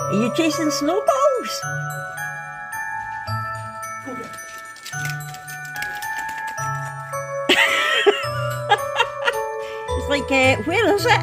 Are you chasing snowballs? It's like, where is it?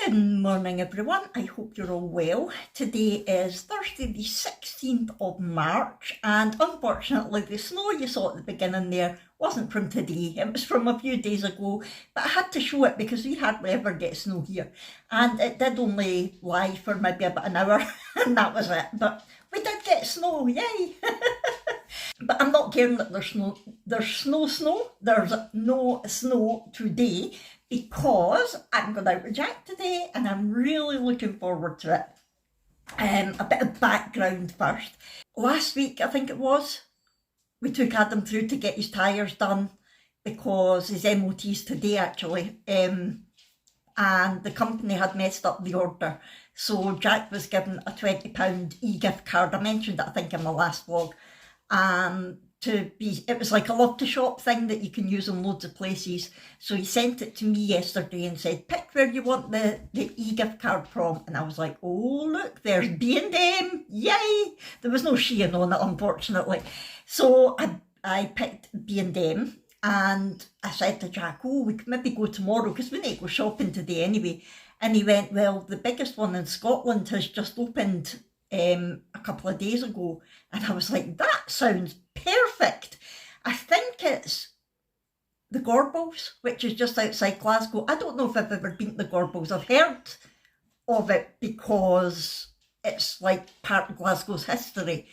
Good morning everyone, I hope you're all well. Today is Thursday the 16th of March and unfortunately the snow you saw at the beginning there wasn't from today, it was from a few days ago, but I had to show it because we hardly ever get snow here and it did only lie for maybe about an hour and that was it, but we did get snow, yay! But I'm not caring that there's no snow today because I'm going out with Jack today and I'm really looking forward to it. A bit of background first. Last week, I think it was, we took Adam through to get his tyres done because his MOT's today actually, and the company had messed up the order. So Jack was given a £20 e-gift card. I mentioned that I think in my last vlog. It was like a love to shop thing that you can use in loads of places. So he sent it to me yesterday and said, pick where you want the e-gift card from. And I was like, oh look, there's B&M, yay! There was no Shein on it, unfortunately. So I picked B&M and I said to Jack, oh, we could maybe go tomorrow because we need to go shopping today anyway. And he went, well, the biggest one in Scotland has just opened a couple of days ago, and I was like, that sounds perfect. I think it's the Gorbals, which is just outside Glasgow. I don't know if I've ever been to the Gorbals. I've heard of it because it's like part of Glasgow's history,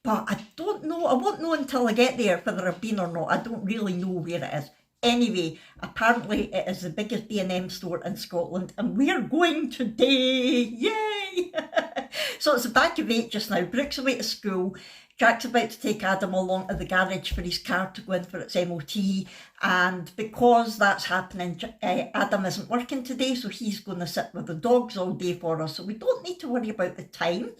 but I don't know. I won't know until I get there whether I've been or not. I don't really know where it is. Anyway, apparently it is the biggest B&M store in Scotland and we're going today, yay! So it's a back of 8 just now, Brooke's away to school, Jack's about to take Adam along to the garage for his car to go in for its MOT, and because that's happening, Adam isn't working today, so he's going to sit with the dogs all day for us, so we don't need to worry about the time.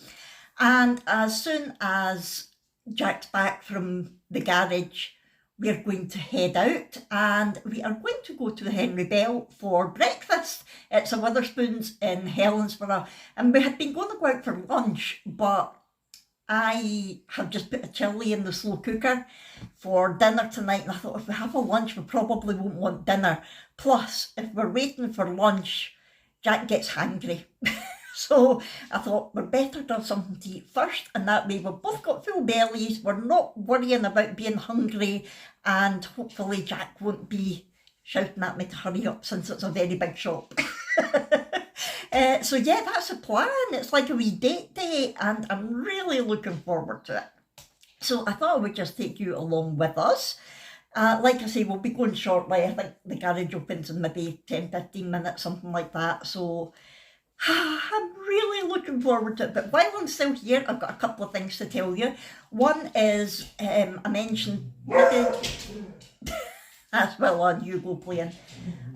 And as soon as Jack's back from the garage, we're going to head out and we are going to go to the Henry Bell for breakfast. It's a Wetherspoons in Helensburgh and we had been going to go out for lunch, but I have just put a chilli in the slow cooker for dinner tonight, and I thought if we have a lunch we probably won't want dinner. Plus, if we're waiting for lunch, Jack gets hangry. So I thought we're better to have something to eat first, and that way we've both got full bellies, we're not worrying about being hungry, and hopefully Jack won't be shouting at me to hurry up since it's a very big shop. So yeah, that's a plan. It's like a wee date day and I'm really looking forward to it. So I thought I would just take you along with us. Like I say, we'll be going shortly. I think the garage opens in maybe 10-15 minutes, something like that. So I'm really looking forward to it, but while I'm still here, I've got a couple of things to tell you. One is, I mentioned, that's well on Hugo playing.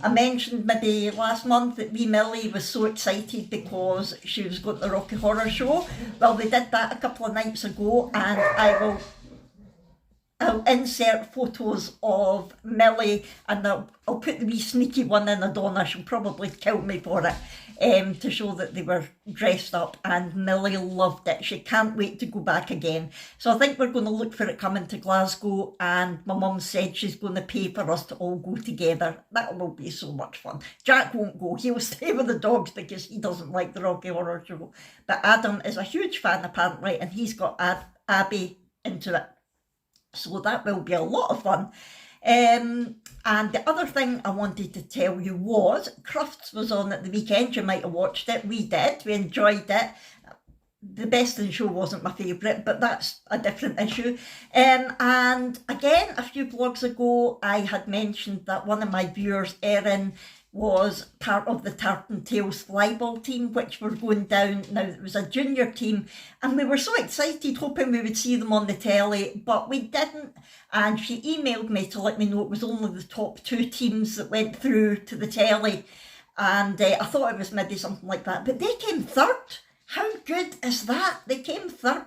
I mentioned maybe last month that wee Millie was so excited because she was going to the Rocky Horror Show. Well, they did that a couple of nights ago, and I'll insert photos of Millie, and I'll put the wee sneaky one in Adonna. She'll probably kill me for it, to show that they were dressed up, and Millie loved it. She can't wait to go back again. So I think we're going to look for it coming to Glasgow, and my mum said she's going to pay for us to all go together. That will be so much fun. Jack won't go, he'll stay with the dogs because he doesn't like the Rocky Horror Show. But Adam is a huge fan apparently, and he's got Abby into it. So that will be a lot of fun. And the other thing I wanted to tell you was Crufts was on at the weekend. You might have watched it. We did. We enjoyed it. The Best in Show wasn't my favourite, but that's a different issue. And again, a few vlogs ago, I had mentioned that one of my viewers, Erin, was part of the Tartan Tales flyball team, which were going down. Now, it was a junior team, and we were so excited, hoping we would see them on the telly, but we didn't. And she emailed me to let me know it was only the top 2 teams that went through to the telly. and I thought it was maybe something like that, but they came third. How good is that? They came third,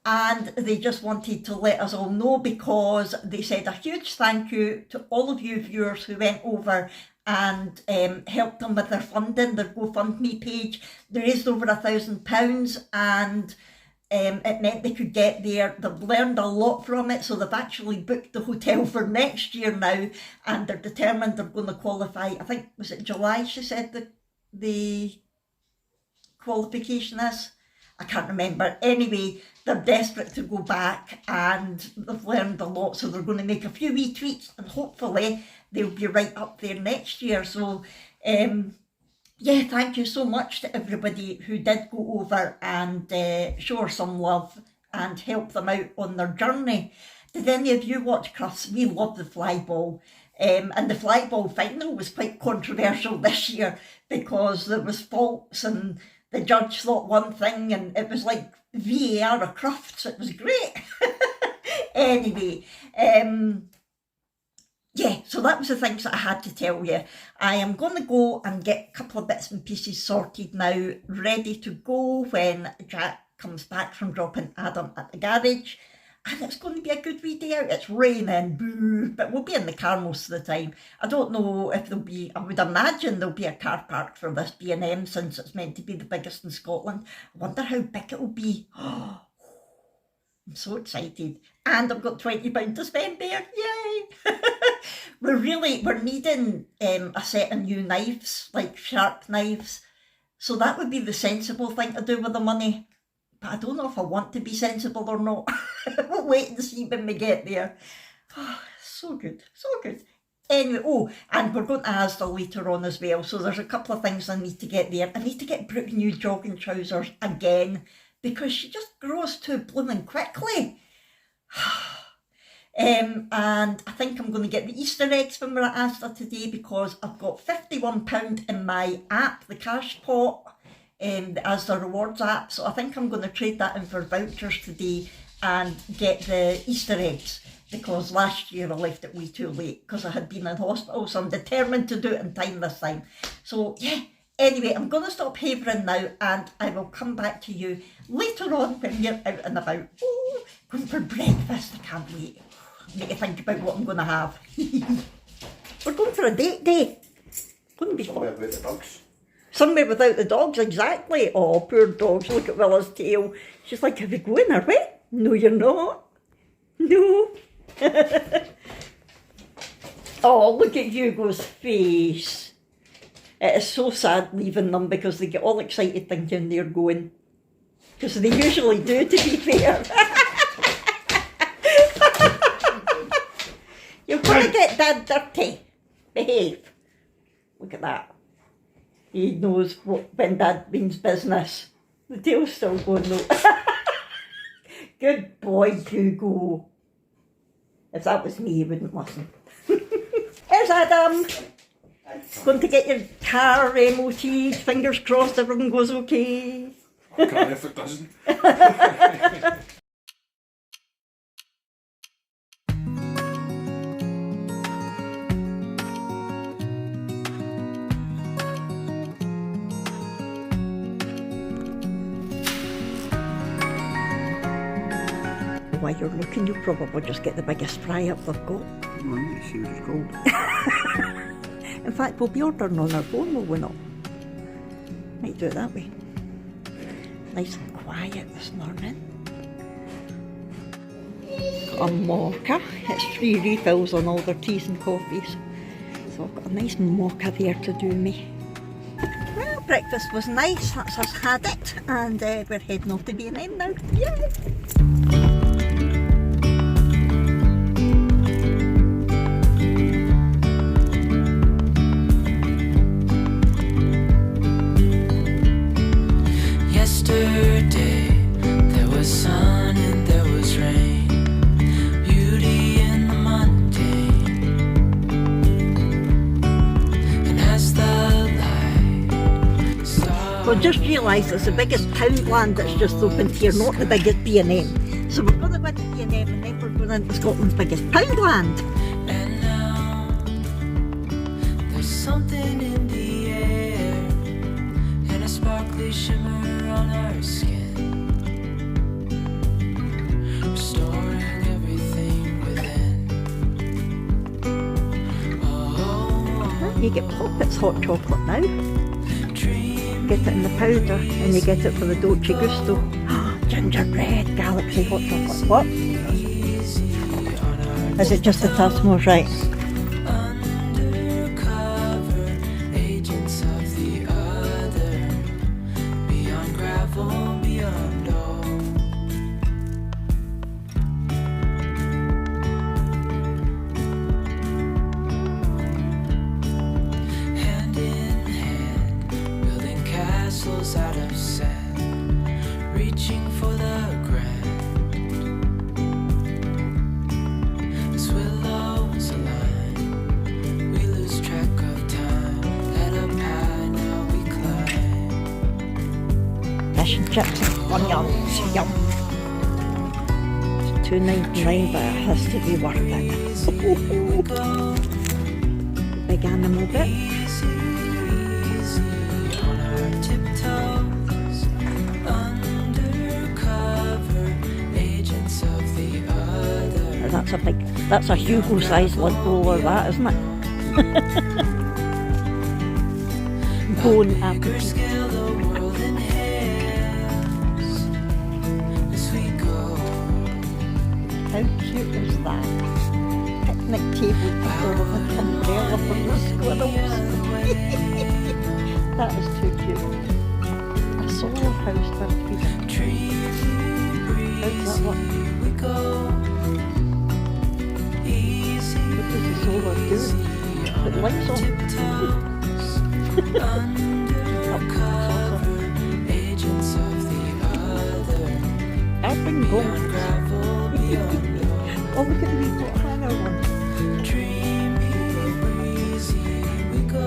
and they just wanted to let us all know, because they said a huge thank you to all of you viewers who went over and helped them with their funding, their GoFundMe page. They raised over £1,000, and it meant they could get there. They've learned a lot from it, so they've actually booked the hotel for next year now, and they're determined they're going to qualify. I think, was it July she said that the qualification is? I can't remember. Anyway, they're desperate to go back, and they've learned a lot, so they're going to make a few wee tweaks, and hopefully they'll be right up there next year. So yeah, thank you so much to everybody who did go over and show her some love and help them out on their journey. Did any of you watch Crufts? We love the flyball. And the flyball final was quite controversial this year, because there was faults and the judge thought one thing, and it was like VAR of Crufts. It was great. Anyway, yeah, so that was the things that I had to tell you. I am going to go and get a couple of bits and pieces sorted now, ready to go when Jack comes back from dropping Adam at the garage. And it's going to be a good wee day out. It's raining, boo, but we'll be in the car most of the time. I don't know if there'll be, I would imagine there'll be a car park for this B&M, since it's meant to be the biggest in Scotland. I wonder how big it'll be. Oh, I'm so excited. And I've got £20 to spend there, yay! We're needing a set of new knives, like sharp knives. So that would be the sensible thing to do with the money. But I don't know if I want to be sensible or not. We'll wait and see when we get there. Oh, so good, so good. Anyway, oh, and we're going to Asda later on as well. So there's a couple of things I need to get there. I need to get Brooke new jogging trousers again, because she just grows too blooming quickly. And I think I'm going to get the Easter eggs when we're at Asda today, because I've got £51 in my app, the cash pot, the Asda Rewards app. So I think I'm going to trade that in for vouchers today and get the Easter eggs, because last year I left it way too late because I had been in hospital. So I'm determined to do it in time this time. So yeah, anyway, I'm going to stop havering now, and I will come back to you later on when we're out and about. Oh, going for breakfast, I can't wait. I need to think about what I'm going to have. We're going for a date day. Going to be Somewhere without the dogs. Somewhere without the dogs, exactly. Oh, poor dogs, look at Willa's tail. She's like, are we going, are we? No, you're not. No. Oh, look at Hugo's face. It is so sad leaving them, because they get all excited thinking they're going. Because they usually do, to be fair. You're going to get Dad dirty. Behave. Look at that. He knows when Dad means business. The tail's still going though. Good boy, Hugo. If that was me, he wouldn't listen. Here's Adam. Going to get your car MOT'd. Fingers crossed everything goes okay. I can't if it doesn't. While you're looking, you'll probably just get the biggest fry up they've got. Let's see what it's called. In fact, we'll be ordering on our phone, will we not? Might do it that way. Nice and quiet this morning. Got a mocha. It's free refills on all their teas and coffees. So I've got a nice mocha there to do me. Well, breakfast was nice. That's us had it. And we're heading off to B&M now. Yay! So just realised it's the biggest Poundland that's just opened here, not the biggest B&M. So we're going to go into B&M and then we're going into Scotland's biggest Poundland. And now there's something in the air. sparkly shimmer on our skin, restoring everything within. Oh, You get Poppets hot chocolate now. dream Get it in the powder and you get it for the Dolce Gusto. Gingerbread Galaxy hot chocolate. What? easy on our Is it just the Tasmos right? undercover agents of the other, beyond gravel, beyond all. Hand in hand, building castles out of sand, reaching for the grand. As willows align, we lose track of time. Head up high, now we climb. Fish and chips and onions. Yum. It's $2.99, but it has to be worth it. Big animal bit. Easy on our tiptoes, undercover agents of the other. That's a Hugo-sized lid roller, that, isn't it? Bone Bigger appetite. scale the world inhales as we go. How cute is that? Picnic table cover with an umbrella for the squirrels. That is too cute. A solar house for people. How's that look? We go easy. What does the solar do? Put lights on. Undercover agents of the other, Urban gold. gravel beyond. Oh, look at the wee hot hanger one. Dreamy, breezy, we go.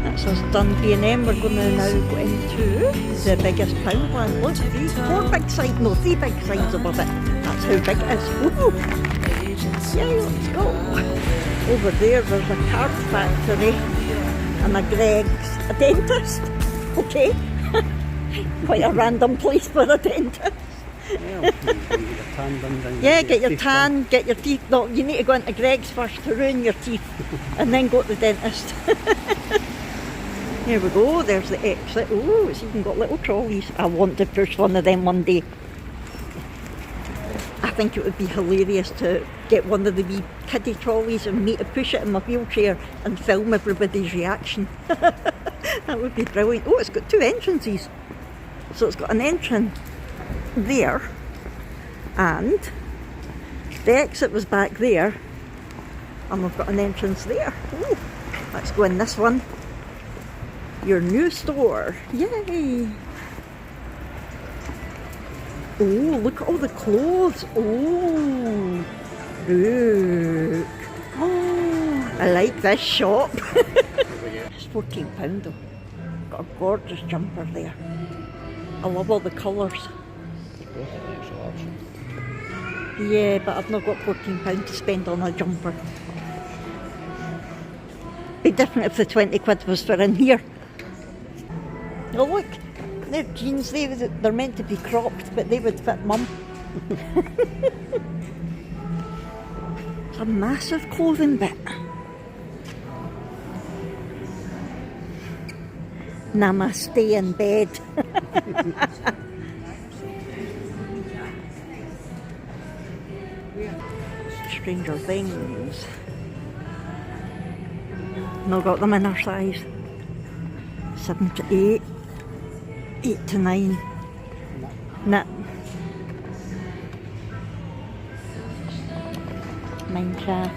That's us done B&M. We're going to now go into the biggest Poundland. Look, three big signs above it. That's how big it is. Ooh. Yeah, let's go. Over there's a card factory and a Greg's, a dentist. Okay. Quite a random place for a dentist. Yeah, get your tan, get your teeth. No, you need to go into Greg's first to ruin your teeth and then go to the dentist. Here we go, there's the exit. Oh, it's even got little trolleys. I want to push one of them one day. I think it would be hilarious to get one of the wee kiddie trolleys and me to push it in my wheelchair and film everybody's reaction. That would be brilliant. Oh, it's got two entrances. So it's got an entrance there and the exit was back there and we've got an entrance there. Ooh, let's go in this one. Your new store. Yay! Oh, look at all the clothes. Oh, look. Oh, I like this shop. It's £14 though. Got a gorgeous jumper there. I love all the colours. Yeah, but I've not got £14 to spend on a jumper. Be different if the 20 quid was for in here. Oh look, they're jeans, they're meant to be cropped, but they would fit mum. It's a massive clothing bit. Namaste in bed. Stranger Things. No, got them in our size. 7 to 8. 8 to 9. Nah. Minecraft.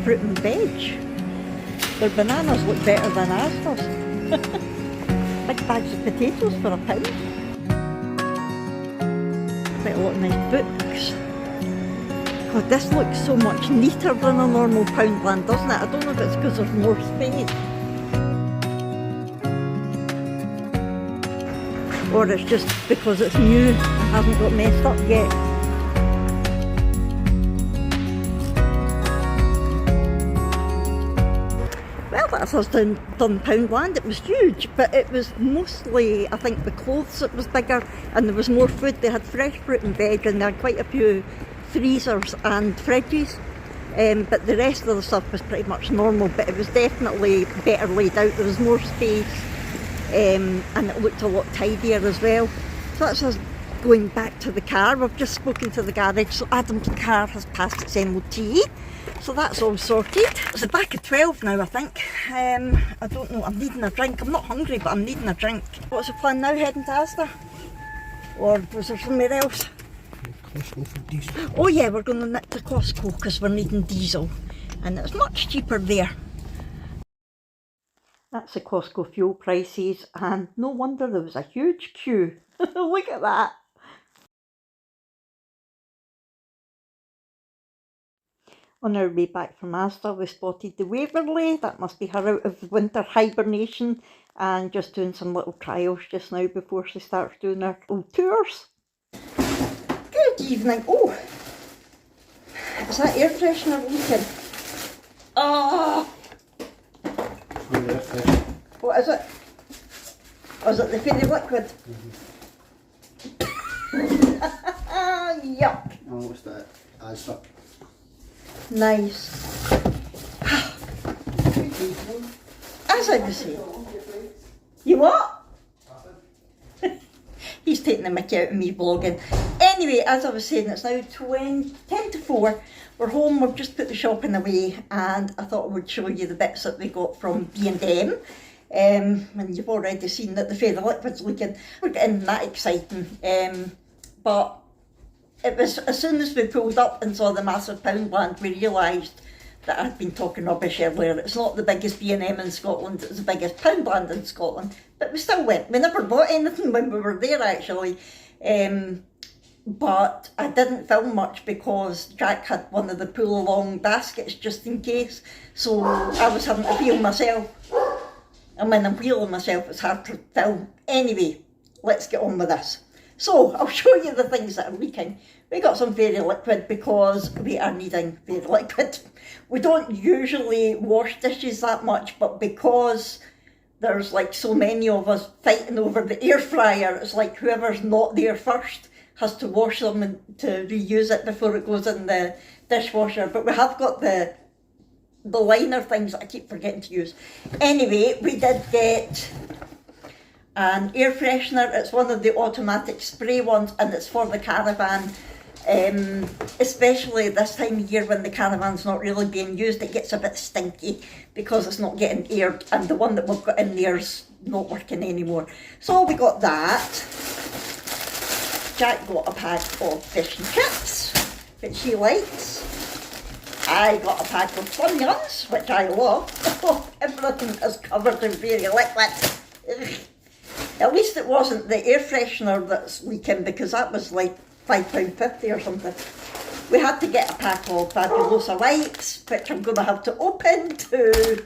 fruit and veg. Their bananas look better than Asda's. Big bags of potatoes for £1. Quite a lot of nice books. God, this looks so much neater than a normal Poundland, doesn't it? I don't know if it's because there's more space. Or it's just because it's new and hasn't got messed up yet. Well, that's us done Poundland. It was huge, but it was mostly, I think, the clothes that was bigger, and there was more food. They had fresh fruit and veg, and they had quite a few freezers and fridges. But the rest of the stuff was pretty much normal, but it was definitely better laid out. There was more space. And it looked a lot tidier as well. So that's us going back to the car. We've just spoken to the garage, so Adam's car has passed its MOT, so that's all sorted. It's the back of 12 now, I think. I don't know, I'm needing a drink. I'm not hungry, but I'm needing a drink. What's the plan now, heading to Asda? Or was there somewhere else? Costco for diesel. Oh yeah, we're going to nip to Costco because we're needing diesel, and it's much cheaper there. That's the Costco fuel prices, and no wonder there was a huge queue. Look at that. On our way back from Asda, we spotted the Waverley. That must be her out of winter hibernation, and just doing some little trials just now before she starts doing her old tours. Good evening. Oh, is that air freshener leaking? Oh! What is it? Oh, is it the fairy liquid? Yuck. Oh, what's that? Asda. Nice. As I was saying. You what? He's taking the mickey out of me vlogging. Anyway, as I was saying, it's now 10 to 4. We're home, we've just put the shopping away, and I thought I would show you the bits that we got from B&M. And you've already seen that the fairy liquid's leaking. We're getting that exciting. But it was as soon as we pulled up and saw the massive Poundland, we realised that I'd been talking rubbish earlier. It's not the biggest B&M in Scotland, it's the biggest Poundland in Scotland. But we still went. We never bought anything when we were there, actually. But I didn't film much because Jack had one of the pull-along baskets just in case. So I was having to wheel myself. And when I'm wheeling myself, it's hard to film. Anyway, let's get on with this. So I'll show you the things that are leaking. We got some fairy liquid because we are needing fairy liquid. We don't usually wash dishes that much, but because there's like so many of us fighting over the air fryer, it's like whoever's not there first has to wash them and to reuse it before it goes in the dishwasher. But we have got the liner things that I keep forgetting to use. Anyway, we did get an air freshener. It's one of the automatic spray ones, and it's for the caravan. Especially this time of year when the caravan's not really being used, it gets a bit stinky because it's not getting aired, and the one that we've got in there's not working anymore. So we got that. Jack got a pack of fish and chips, which he likes. I got a pack of Funyuns, which I love. Everything is covered in fairy liquid. At least it wasn't the air freshener that's leaking, because that was like £5.50 or something. We had to get a pack of Fabulosa wipes, which I'm going to have to open to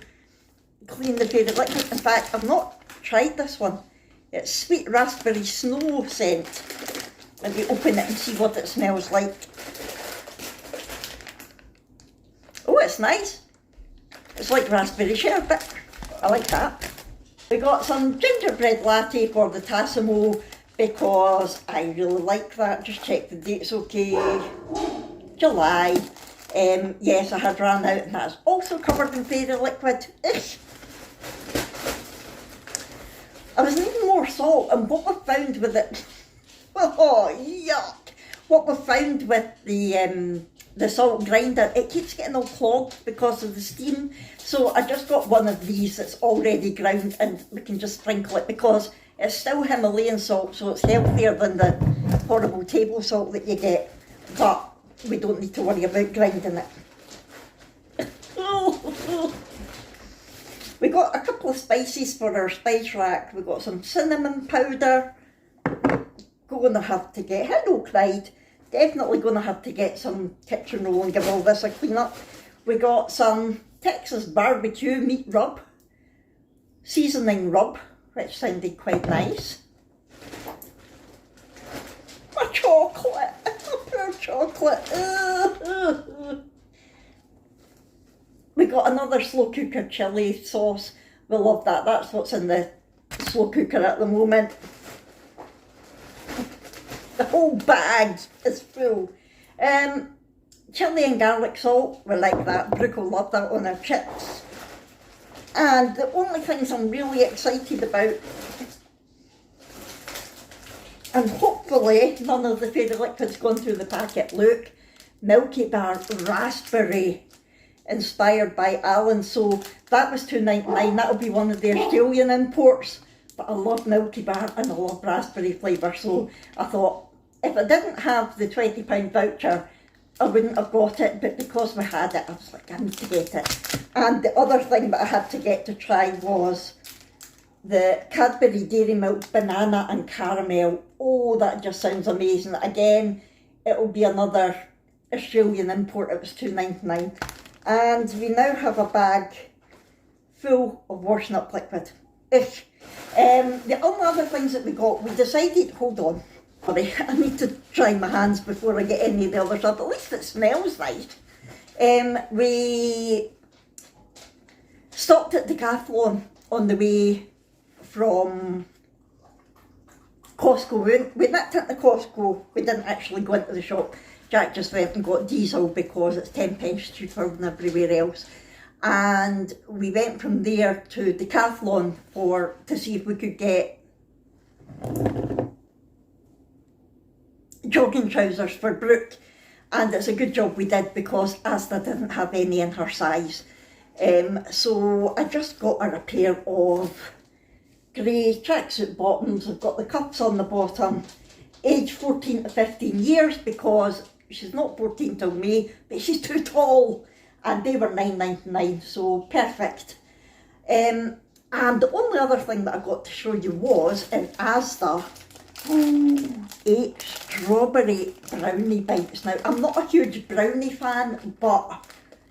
clean the fairy liquid. In fact, I've not tried this one. It's sweet raspberry snow scent. Let me open it and see what it smells like. Oh, it's nice. It's like raspberry sherbet. I like that. We got some gingerbread latte for the Tassimo because I really like that. Just check the date's okay. July. Yes, I had run out, and that's also covered in fairy liquid. I was needing more salt, and what we found with it, oh yuck! What we found with the salt grinder, it keeps getting all clogged because of the steam. So I just got one of these that's already ground, and we can just sprinkle it because it's still Himalayan salt, so it's healthier than the horrible table salt that you get. But we don't need to worry about grinding it. We got a couple of spices for our spice rack. We got some cinnamon powder. Gonna have to get, hello Clyde, definitely gonna have to get some kitchen roll and give all this a clean up. We got some Texas barbecue meat rub, seasoning rub, which sounded quite nice. My chocolate, poor chocolate. We got another slow cooker chilli sauce. We love that. That's what's in the slow cooker at the moment. The whole bag is full. Chilli and garlic salt, we like that. Brooke will love that on our chips. And the only things I'm really excited about, and hopefully none of the fairy liquid's gone through the packet. Look, Milky Bar raspberry, inspired by Alan. So that was $2.99. That'll be one of the Australian imports. But I love Milky Bar and I love raspberry flavour. So I thought, if I didn't have the £20 voucher, I wouldn't have got it, but because we had it, I was like, I need to get it. And the other thing that I had to get to try was the Cadbury Dairy Milk Banana and Caramel. Oh, that just sounds amazing. Again, it'll be another Australian import. It was $2.99. And we now have a bag full of washing up liquid. Ish. The only other things that we got, we decided, hold on. Sorry, I need to dry my hands before I get any of the other stuff. At least it smells nice. We stopped at Decathlon on the way from Costco. We nipped into Costco. We didn't actually go into the shop. Jack just went and got diesel because it's 10p cheaper than everywhere else. And we went from there to Decathlon to see if we could get jogging trousers for Brooke, and it's a good job we did because Asda didn't have any in her size. So I just got her a pair of grey tracksuit bottoms. I've got the cuffs on the bottom, age 14 to 15 years because she's not 14 till May, but she's too tall, and they were $9.99, so perfect. And the only other thing that I got to show you was in Asda, 8 strawberry brownie bites. Now, I'm not a huge brownie fan, but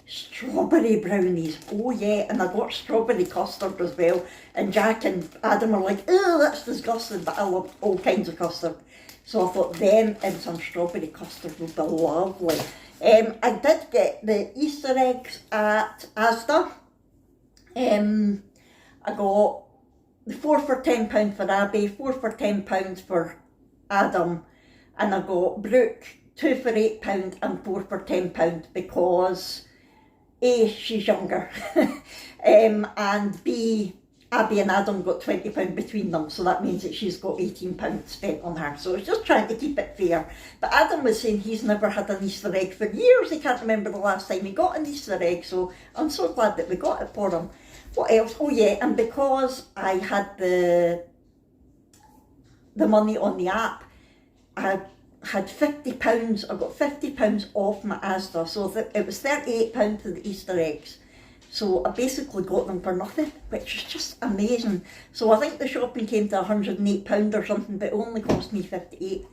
strawberry brownies, oh yeah, and I got strawberry custard as well, and Jack and Adam are like, oh, that's disgusting, but I love all kinds of custard. So I thought them and some strawberry custard would be lovely. I did get the Easter eggs at Asda. I got the 4 for £10 for Abby, 4 for £10 for Adam, and I got Brooke 2 for £8 and 4 for £10 because A, she's younger, and B, Abby and Adam got £20 between them, so that means that she's got £18 spent on her. So it's just trying to keep it fair. But Adam was saying he's never had an Easter egg for years. He can't remember the last time he got an Easter egg, so I'm so glad that we got it for him. What else? Oh yeah, and because I had the money on the app, I had £50, I got £50 off my Asda, so it was £38 for the Easter eggs. So I basically got them for nothing, which is just amazing. So I think the shopping came to £108 or something, but it only cost me 58.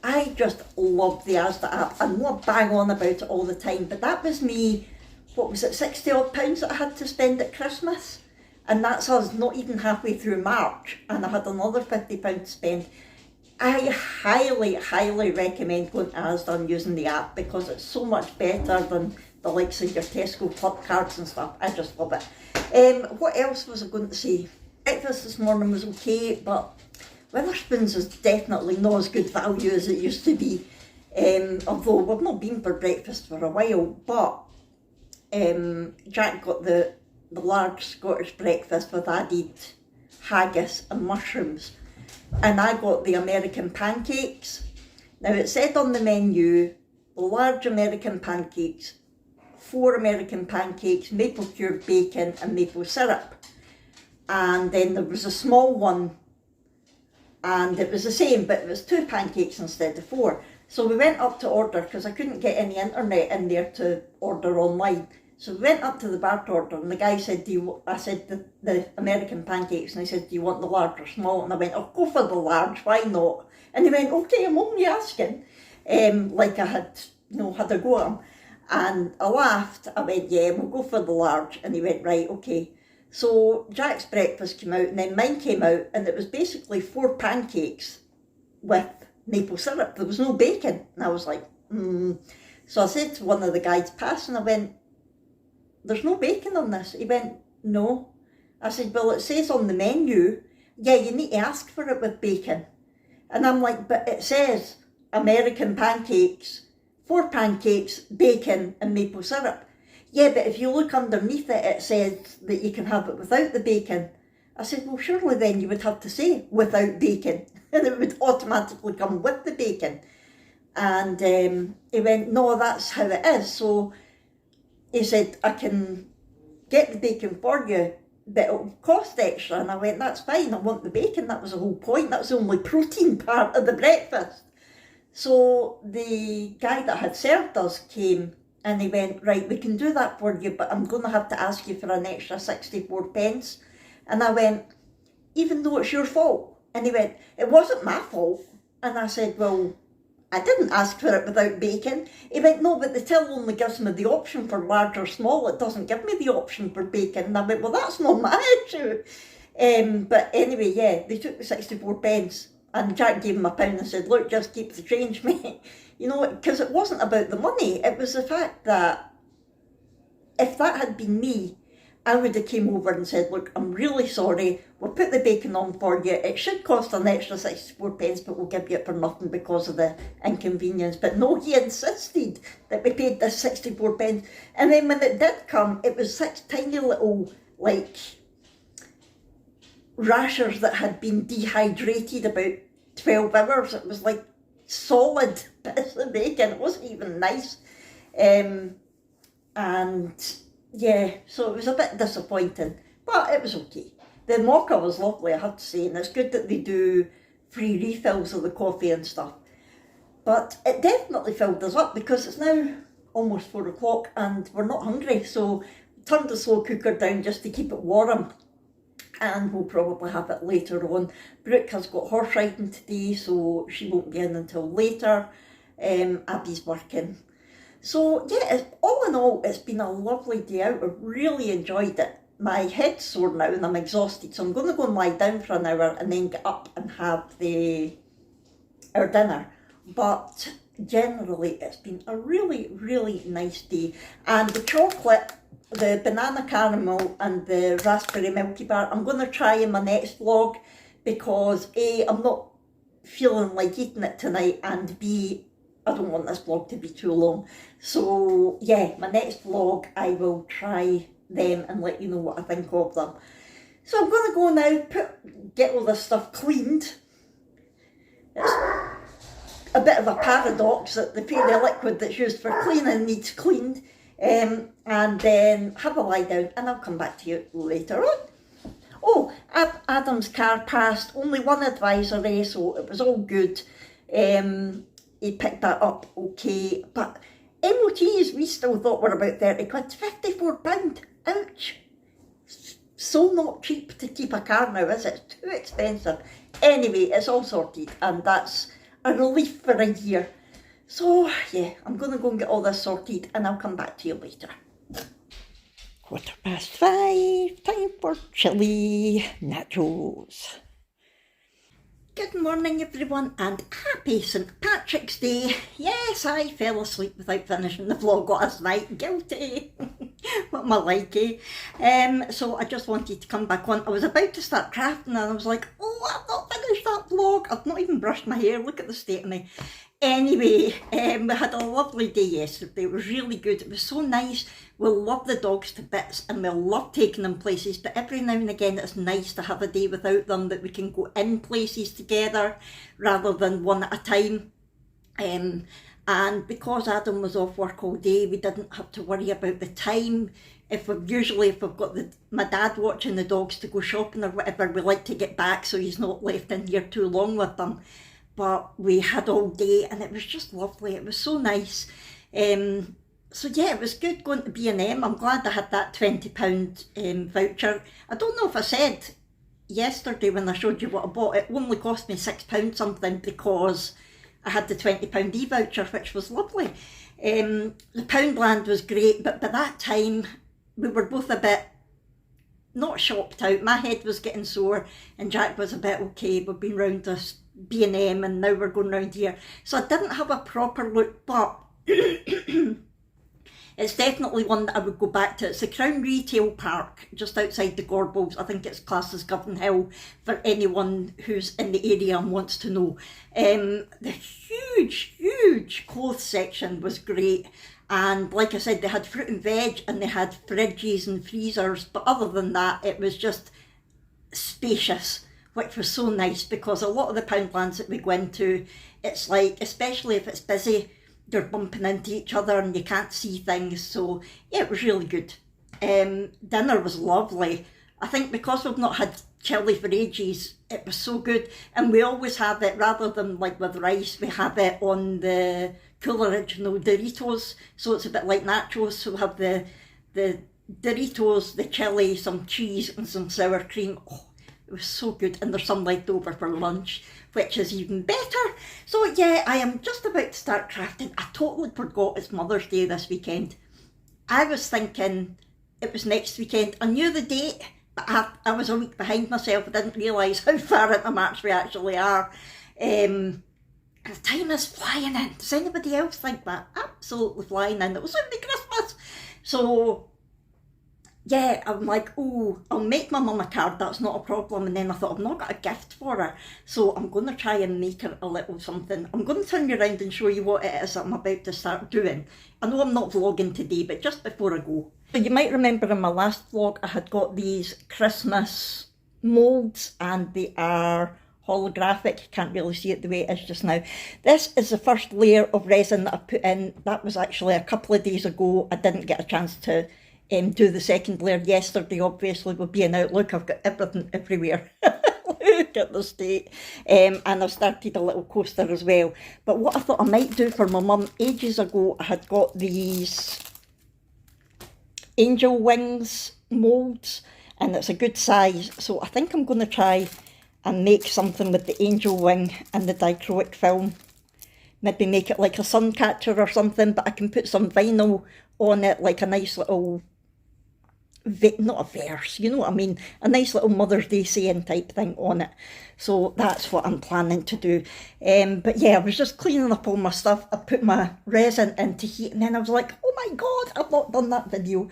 I just love the Asda app. I know I bang on about it all the time, but that was me, what was it, 60 odd pounds that I had to spend at Christmas? And that's us not even halfway through March, and I had another £50 to spend. I highly, highly recommend going to Asda and using the app because it's so much better than the likes of your Tesco club cards and stuff. I just love it. What else was I going to say? Breakfast this morning was okay, but Wetherspoons is definitely not as good value as it used to be. Although we've not been for breakfast for a while, but Jack got the large Scottish breakfast with added haggis and mushrooms, and I got the American pancakes. Now it said on the menu, large American pancakes, 4 American pancakes, maple cured bacon and maple syrup. And then there was a small one, and it was the same, but it was 2 pancakes instead of 4. So we went up to order because I couldn't get any internet in there to order online. So we went up to the bar to order, and the guy said, I said the American pancakes, and he said, do you want the large or small? And I went, I'll go for the large, why not? And he went, okay, I'm only asking. Like I had, had a go at him. And I laughed, I went, yeah, we'll go for the large. And he went, right, okay. So Jack's breakfast came out, and then mine came out, and it was basically 4 pancakes with maple syrup. There was no bacon. And I was like, So I said to one of the guys passing, I went, there's no bacon on this. He went, no. I said, well, it says on the menu, yeah, you need to ask for it with bacon. And I'm like, but it says American pancakes, 4 pancakes, bacon and maple syrup. Yeah, but if you look underneath it, it says that you can have it without the bacon. I said, well, surely then you would have to say without bacon, and it would automatically come with the bacon. And he went, no, that's how it is. So he said, I can get the bacon for you, but it'll cost extra. And I went, that's fine, I want the bacon. That was the whole point. That was the only protein part of the breakfast. So the guy that had served us came, and he went, right, we can do that for you, but I'm going to have to ask you for an extra 64 pence. And I went, even though it's your fault? And he went, it wasn't my fault. And I said, well, I didn't ask for it without bacon. He went, no, but the till only gives me the option for large or small. It doesn't give me the option for bacon. And I went, well, that's not my issue. But anyway, yeah, they took the 64 pence, and Jack gave him £1 and said, look, just keep the change, mate. Because it wasn't about the money. It was the fact that if that had been me, I would have came over and said, look, I'm really sorry, we'll put the bacon on for you. It should cost an extra 64 pence, but we'll give you it for nothing because of the inconvenience. But no, he insisted that we paid this 64 pence. And then when it did come, it was 6 tiny little, rashers that had been dehydrated about 12 hours. It was like solid bits of bacon. It wasn't even nice. And yeah, so it was a bit disappointing, but it was okay. The mocha was lovely, I have to say, and it's good that they do free refills of the coffee and stuff. But it definitely filled us up, because it's now almost 4 o'clock and we're not hungry, so turned the slow cooker down just to keep it warm, and we'll probably have it later on. Brooke has got horse riding today, so she won't be in until later. Abby's working. So yeah, all in all, it's been a lovely day out. I really enjoyed it. My head's sore now and I'm exhausted, so I'm going to go and lie down for an hour and then get up and have our dinner. But generally, it's been a really, really nice day. And the chocolate, the banana caramel and the raspberry milky bar, I'm going to try in my next vlog, because A, I'm not feeling like eating it tonight, and B, I don't want this vlog to be too long. So yeah, my next vlog, I will try them and let you know what I think of them. So I'm going to go now, get all this stuff cleaned. It's a bit of a paradox that the fairy liquid that's used for cleaning needs cleaned. And then have a lie down, and I'll come back to you later on. Oh, Adam's car passed, only one advisory, so it was all good. He picked that up okay, but MOTs we still thought were about 30 quid, £54, ouch. So not cheap to keep a car now, is it? It's too expensive. Anyway, it's all sorted, and that's a relief for a year. So yeah, I'm going to go and get all this sorted, and I'll come back to you later. 5:15, time for chili nachos. Good morning everyone, and happy St Patrick's Day. Yes, I fell asleep without finishing the vlog last night, guilty. What am I like, eh? So I just wanted to come back on. I was about to start crafting and I was like, oh, I've not finished that vlog. I've not even brushed my hair, look at the state of me. Anyway, we had a lovely day yesterday. It was really good. It was so nice. We love the dogs to bits and we love taking them places, but every now and again it's nice to have a day without them, that we can go in places together rather than one at a time. And because Adam was off work all day, we didn't have to worry about the time. If we've got my dad watching the dogs to go shopping or whatever, we like to get back so he's not left in here too long with them. But we had all day and it was just lovely. It was so nice. So yeah, it was good going to B&M. I'm glad I had that £20 voucher. I don't know if I said yesterday when I showed you what I bought, it only cost me £6 something because I had the £20 e-voucher, which was lovely. The Poundland was great, but by that time we were both a bit not shopped out. My head was getting sore and Jack was a bit okay. We've been round this B&M and now we're going round here. So I didn't have a proper look, but it's definitely one that I would go back to. It's the Crown Retail Park, just outside the Gorbals. I think it's classed as Govan Hill for anyone who's in the area and wants to know. The huge clothes section was great. And like I said, they had fruit and veg and they had fridges and freezers. But other than that, it was just spacious, which was so nice because a lot of the Poundlands that we go into, it's like, especially if it's busy, they're bumping into each other and you can't see things. So yeah, it was really good. Dinner was lovely. I think because we've not had chilli for ages, it was so good. And we always have it, rather than like with rice, we have it on the cool original Doritos. So it's a bit like nachos. So we have the Doritos, the chilli, some cheese and some sour cream. Oh, it was so good. And there's some left over for lunch, which is even better. So yeah, I am just about to start crafting. I totally forgot it's Mother's Day this weekend. I was thinking it was next weekend. I knew the date, but I was a week behind myself. I didn't realise how far into March we actually are. The time is flying in. Does anybody else think that? Absolutely flying in. It was only Christmas. So yeah, I'm like, oh, I'll make my mum a card, that's not a problem. And then I thought, I've not got a gift for her, so I'm going to try and make her a little something. I'm going to turn you around and show you what it is that I'm about to start doing. I know I'm not vlogging today, but just before I go. So you might remember in my last vlog, I had got these Christmas moulds and they are holographic. You can't really see it the way it is just now. This is the first layer of resin that I put in. That was actually a couple of days ago. I didn't get a chance to do the second layer yesterday, obviously, with being out. Look, I've got everything everywhere. Look at the state. And I've started a little coaster as well. But what I thought I might do for my mum, ages ago, I had got these angel wings moulds, and it's a good size. So I think I'm going to try and make something with the angel wing and the dichroic film. Maybe make it like a sun catcher or something, but I can put some vinyl on it, like a nice little, not a verse, you know what I mean, a nice little Mother's Day saying type thing on it. So that's what I'm planning to do. But yeah, I was just cleaning up all my stuff. I put my resin into heat and then I was like, oh my god, I've not done that video.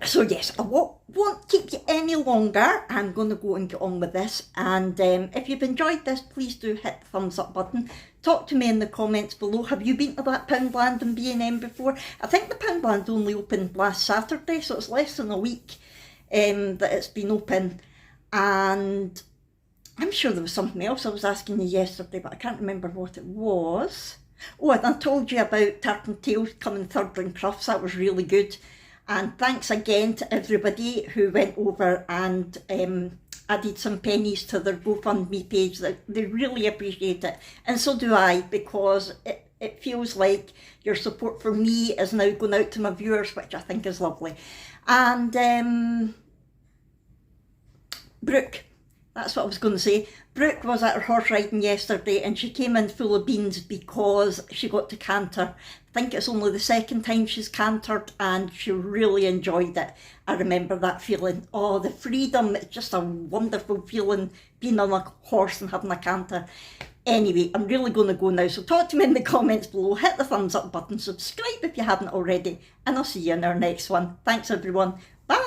So yes, I won't keep you any longer. I'm going to go and get on with this. And if you've enjoyed this, please do hit the thumbs up button. Talk to me in the comments below. Have you been to that Poundland and B&M before? I think the Poundland only opened last Saturday, so it's less than a week that it's been open. And I'm sure there was something else I was asking you yesterday, but I can't remember what it was. Oh, and I told you about Tartan Tales coming third in Crufts. That was really good. And thanks again to everybody who went over and added some pennies to their GoFundMe page. They really appreciate it. And so do I, because it feels like your support for me is now going out to my viewers, which I think is lovely. And Brooke, that's what I was going to say. Brooke was at her horse riding yesterday and she came in full of beans because she got to canter. I think it's only the second time she's cantered and she really enjoyed it. I remember that feeling. Oh, the freedom, it's just a wonderful feeling being on a horse and having a canter. Anyway, I'm really going to go now, so talk to me in the comments below, hit the thumbs up button, subscribe if you haven't already, and I'll see you in our next one. Thanks everyone, bye!